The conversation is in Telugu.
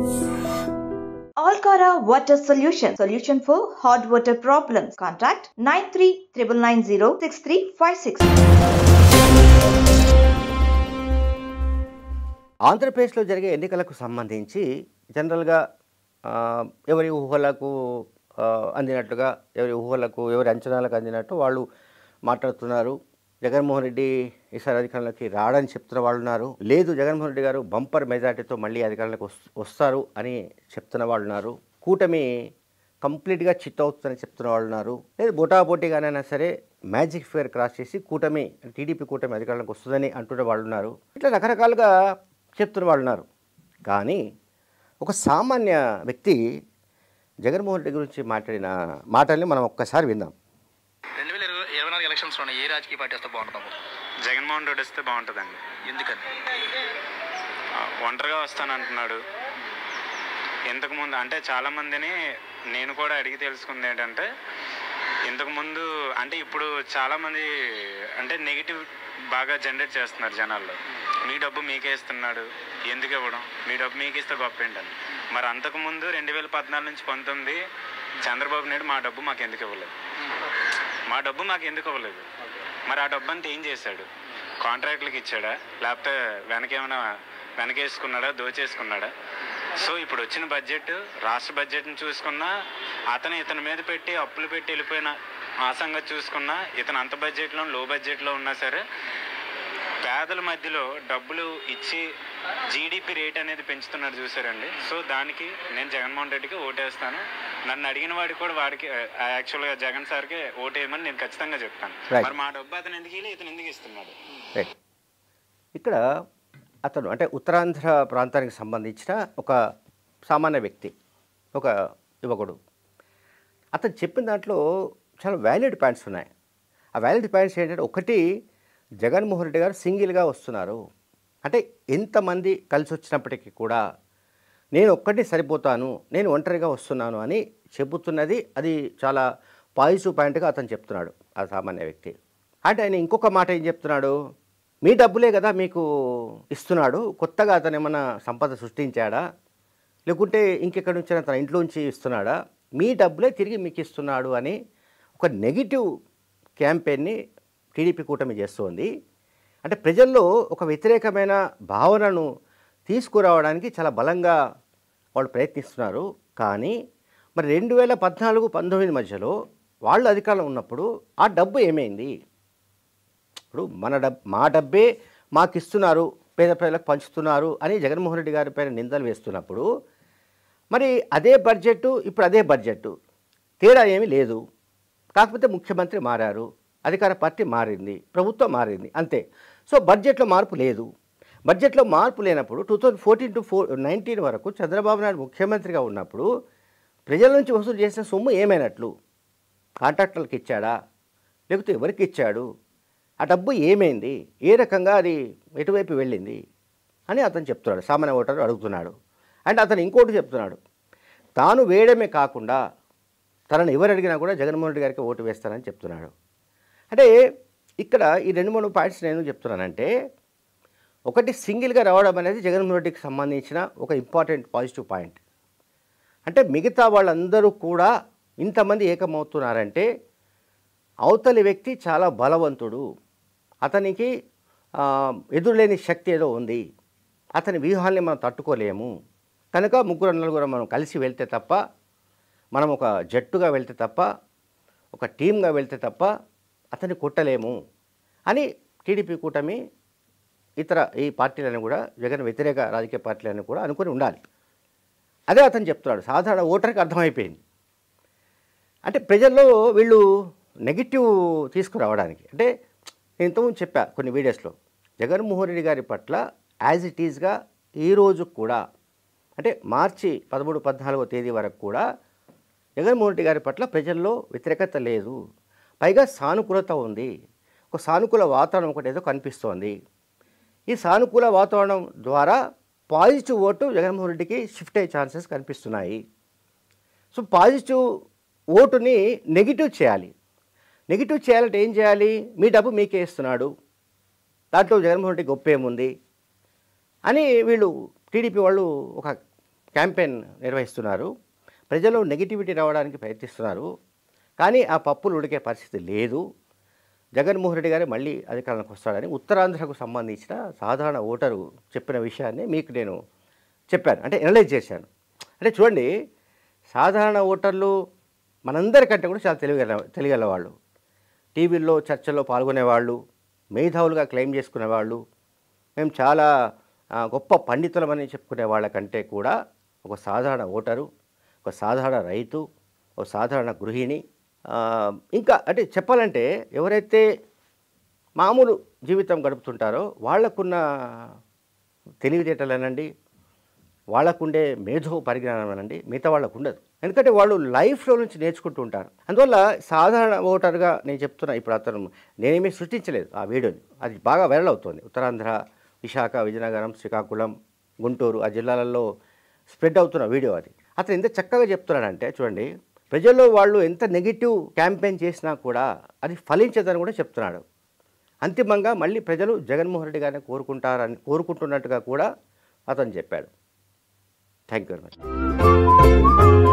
Alcara Water Solution for hot water problems. Contact 9399906356. ఆంధ్రప్రదేశ్లో జరిగే ఎన్నికలకు సంబంధించి జనరల్గా ఎవరి ఊహలకు అందినట్టుగా ఎవరి అంచనాలకు అందినట్టు వాళ్ళు మాట్లాడుతున్నారు. జగన్మోహన్ రెడ్డి ఈసారి అధికారంలోకి రాడని చెప్తున్న వాళ్ళు ఉన్నారు. లేదు, జగన్మోహన్ రెడ్డి గారు బంపర్ మెజార్టీతో మళ్ళీ అధికారంలోకి వస్తారు అని చెప్తున్న వాళ్ళు ఉన్నారు. కూటమి కంప్లీట్గా చిట్ అవుతుందని చెప్తున్న వాళ్ళు ఉన్నారు. లేదు, బోటాబోటీగానైనా సరే మ్యాజిక్ ఫిగర్ క్రాస్ చేసి కూటమి టీడీపీ కూటమి అధికారంలోకి వస్తుందని అంటున్న వాళ్ళు ఉన్నారు. ఇట్లా రకరకాలుగా చెప్తున్న వాళ్ళు ఉన్నారు. కానీ ఒక సామాన్య వ్యక్తి జగన్మోహన్ రెడ్డి గురించి మాట్లాడిన మాటల్ని మనం ఒక్కసారి విందాం. 2024 ఎలక్షన్స్లో ఏ రాజకీయ పార్టీ వస్తే బాగుంటుందా? జగన్మోహన్ రెడ్డి వస్తే బాగుంటుందండి. ఎందుకని? ఒంటరిగా వస్తానంటున్నాడు. ఇంతకుముందు అంటే చాలామందిని నేను కూడా అడిగి తెలుసుకుంది ఏంటంటే, ఇంతకుముందు అంటే ఇప్పుడు చాలామంది అంటే నెగిటివ్ బాగా జనరేట్ చేస్తున్నారు జనాల్లో. మీ డబ్బు మీకే ఇస్తున్నాడు, ఎందుకు ఇవ్వడం, మీ డబ్బు మీకు ఇస్తే గొప్ప ఏంటని. మరి అంతకుముందు 2014 నుంచి 19 చంద్రబాబు నాయుడు మా డబ్బు మాకు ఎందుకు ఇవ్వలేదు, మరి ఆ డబ్బు అంతా ఏం చేశాడు? కాంట్రాక్టులకు ఇచ్చాడా, లేకపోతే వెనకేసుకున్నాడా, దోచేసుకున్నాడా? సో ఇప్పుడు వచ్చిన బడ్జెట్, రాష్ట్ర బడ్జెట్ని చూసుకున్నా, ఇతని మీద పెట్టి అప్పులు పెట్టి వెళ్ళిపోయిన ఆ సంగతి చూసుకున్నా, ఇతను అంత బడ్జెట్లో లో బడ్జెట్లో ఉన్నా సరే పేదల మధ్యలో డబ్బులు ఇచ్చి జీడిపి రేట్ అనేది పెంచుతున్నాడు చూసారండి. సో దానికి నేను జగన్మోహన్ రెడ్డికి ఓటేస్తాను. నన్ను అడిగిన వాడికి కూడా వాడికి యాక్చువల్గా జగన్ సార్కి ఓటేయమని నేను ఖచ్చితంగా చెప్తాను. మరి మా డబ్బు అతను ఎందుకు ఇతను ఎందుకు ఇస్తున్నాడు? ఇక్కడ అతను అంటే ఉత్తరాంధ్ర ప్రాంతానికి సంబంధించిన ఒక సామాన్య వ్యక్తి, ఒక యువకుడు. అతను చెప్పిన దాంట్లో చాలా వ్యాలిడ్ పాయింట్స్ ఉన్నాయి. ఆ వ్యాలిడ్ పాయింట్స్ ఏంటంటే, ఒకటి, జగన్మోహన్ రెడ్డి గారు సింగిల్గా వస్తున్నారు. అంటే ఎంతమంది కలిసి వచ్చినప్పటికీ కూడా నేను ఒక్కటి సరిపోతాను, నేను ఒంటరిగా వస్తున్నాను అని చెబుతున్నది అది చాలా పాజిటివ్ పాయింట్గా అతను చెప్తున్నాడు, ఆ సామాన్య వ్యక్తి. అంటే ఆయన ఇంకొక మాట ఏం చెప్తున్నాడు, మీ డబ్బులే కదా మీకు ఇస్తున్నాడు, కొత్తగా అతను ఏమన్నా సంపద సృష్టించాడా, లేకుంటే ఇంకెక్కడి నుంచి తన ఇంట్లోంచి ఇస్తున్నాడా, మీ డబ్బులే తిరిగి మీకు ఇస్తున్నాడు అని ఒక నెగిటివ్ క్యాంపెయిన్ని టీడీపీ కూటమి చేస్తోంది. అంటే ప్రజల్లో ఒక వ్యతిరేకమైన భావనను తీసుకురావడానికి చాలా బలంగా వాళ్ళు ప్రయత్నిస్తున్నారు. కానీ మరి 2014-19 మధ్యలో వాళ్ళు అధికారంలో ఉన్నప్పుడు ఆ డబ్బు ఏమైంది? ఇప్పుడు మా డబ్బే మాకు ఇస్తున్నారు, పేద ప్రజలకు పంచుతున్నారు అని జగన్మోహన్ రెడ్డి గారి పైన నిందలు వేస్తున్నప్పుడు, మరి అదే బడ్జెట్ ఇప్పుడు అదే బడ్జెట్, తేడా ఏమీ లేదు. కాకపోతే ముఖ్యమంత్రి మారారు, అధికార పార్టీ మారింది, ప్రభుత్వం మారింది, అంతే. సో బడ్జెట్లో మార్పు లేదు. బడ్జెట్లో మార్పు లేనప్పుడు 2014-19 వరకు చంద్రబాబు నాయుడు ముఖ్యమంత్రిగా ఉన్నప్పుడు ప్రజల నుంచి వసూలు చేసిన సొమ్ము ఏమైనట్లు? కాంట్రాక్టర్లకు ఇచ్చాడా, లేకపోతే ఎవరికి ఇచ్చాడు? ఆ డబ్బు ఏమైంది? ఏ రకంగా అది ఎటువైపు వెళ్ళింది అని అతను చెప్తున్నాడు, సామాన్య ఓటరు అడుగుతున్నాడు. అండ్ అతను ఇంకోటి చెప్తున్నాడు, తాను వేయడమే కాకుండా తనను ఎవరు అడిగినా కూడా జగన్మోహన్ రెడ్డి గారికి ఓటు వేస్తానని చెప్తున్నాడు. అంటే ఇక్కడ ఈ 2-3 పాయింట్స్ నేను చెప్తున్నానంటే, ఒకటి, సింగిల్గా రావడం అనేది జగన్మోహన్ రెడ్డికి సంబంధించిన ఒక ఇంపార్టెంట్ పాజిటివ్ పాయింట్. అంటే మిగతా వాళ్ళందరూ కూడా ఇంతమంది ఏకమవుతున్నారంటే అవతలి వ్యక్తి చాలా బలవంతుడు, అతనికి ఎదురులేని శక్తి ఏదో ఉంది, అతని వ్యూహాల్ని మనం తట్టుకోలేము, కనుక 3-4 మనం కలిసి వెళ్తే తప్ప, మనం ఒక జట్టుగా వెళ్తే తప్ప, ఒక టీమ్గా వెళ్తే తప్ప అతన్ని కొట్టలేము అని టీడీపీ కూటమి ఈ పార్టీలను కూడా, జగన్ వ్యతిరేక రాజకీయ పార్టీలను కూడా అనుకుని ఉండాలి. అదే అతను చెప్తున్నాడు. సాధారణ ఓటర్కి అర్థమైపోయింది. అంటే ప్రజల్లో వీళ్ళు నెగిటివ్ తీసుకురావడానికి, అంటే నేను ఇంతకుముందు చెప్పా కొన్ని వీడియోస్లో, జగన్మోహన్ రెడ్డి గారి పట్ల యాజ్ ఇట్ ఈజ్గా ఈరోజు కూడా, అంటే మార్చి 13-14వ తేదీ వరకు కూడా జగన్మోహన్ రెడ్డి గారి పట్ల ప్రజల్లో వ్యతిరేకత లేదు, పైగా సానుకూలత ఉంది. ఒక సానుకూల వాతావరణం ఒకటి ఏదో కనిపిస్తోంది. ఈ సానుకూల వాతావరణం ద్వారా పాజిటివ్ ఓటు జగన్మోహన్ రెడ్డికి షిఫ్ట్ అయ్యే ఛాన్సెస్ కనిపిస్తున్నాయి. సో పాజిటివ్ ఓటుని నెగిటివ్ చేయాలి. నెగిటివ్ చేయాలంటే ఏం చేయాలి? మీ డబ్బు మీకే ఇస్తున్నాడు, దాంట్లో జగన్మోహన్ రెడ్డి గొప్ప ఏముంది అని వీళ్ళు టీడీపీ వాళ్ళు ఒక క్యాంపెయిన్ నిర్వహిస్తున్నారు, ప్రజల్లో నెగిటివిటీ రావడానికి ప్రయత్నిస్తున్నారు, కానీ ఆ పప్పులు ఉడికే పరిస్థితి లేదు, జగన్మోహన్ రెడ్డి గారే మళ్ళీ అధికారంలోకి వస్తాడని ఉత్తరాంధ్రకు సంబంధించిన సాధారణ ఓటరు చెప్పిన విషయాన్ని మీకు నేను చెప్పాను, అంటే అనలైజ్ చేశాను. అంటే చూడండి, సాధారణ ఓటర్లు మనందరికంటే కూడా చాలా తెలియగల వాళ్ళు, టీవీల్లో చర్చల్లో పాల్గొనేవాళ్ళు, మేధావులుగా క్లెయిమ్ చేసుకునేవాళ్ళు, మేము చాలా గొప్ప పండితులమని చెప్పుకునే వాళ్ళకంటే కూడా ఒక సాధారణ ఓటరు, ఒక సాధారణ రైతు, ఒక సాధారణ గృహిణి, ఇంకా అంటే చెప్పాలంటే ఎవరైతే మామూలు జీవితం గడుపుతుంటారో వాళ్లకున్న తెలివితేటలనండి, వాళ్ళకుండే మేధో పరిజ్ఞానం అనండి మిగతా వాళ్ళకు ఉండదు. ఎందుకంటే వాళ్ళు లైఫ్లో నుంచి నేర్చుకుంటూ ఉంటారు. అందువల్ల సాధారణ ఓటర్గా నేను చెప్తున్నా, ఇప్పుడు అతను నేనేమీ సృష్టించలేదు ఆ వీడియోని, అది బాగా వైరల్ అవుతుంది. ఉత్తరాంధ్ర, విశాఖ, విజయనగరం, శ్రీకాకుళం, గుంటూరు ఆ జిల్లాలలో స్ప్రెడ్ అవుతున్న వీడియో అది. అతను ఎంత చక్కగా చెప్తున్నాడంటే చూడండి, ప్రజల్లో వాళ్ళు ఎంత నెగిటివ్ క్యాంపెయిన్ చేసినా కూడా అది ఫలించదని కూడా చెప్తున్నాడు. అంతిమంగా మళ్ళీ ప్రజలు జగన్మోహన్ రెడ్డి గారిని కోరుకుంటున్నట్టుగా కూడా అతను చెప్పాడు. Thank you very much.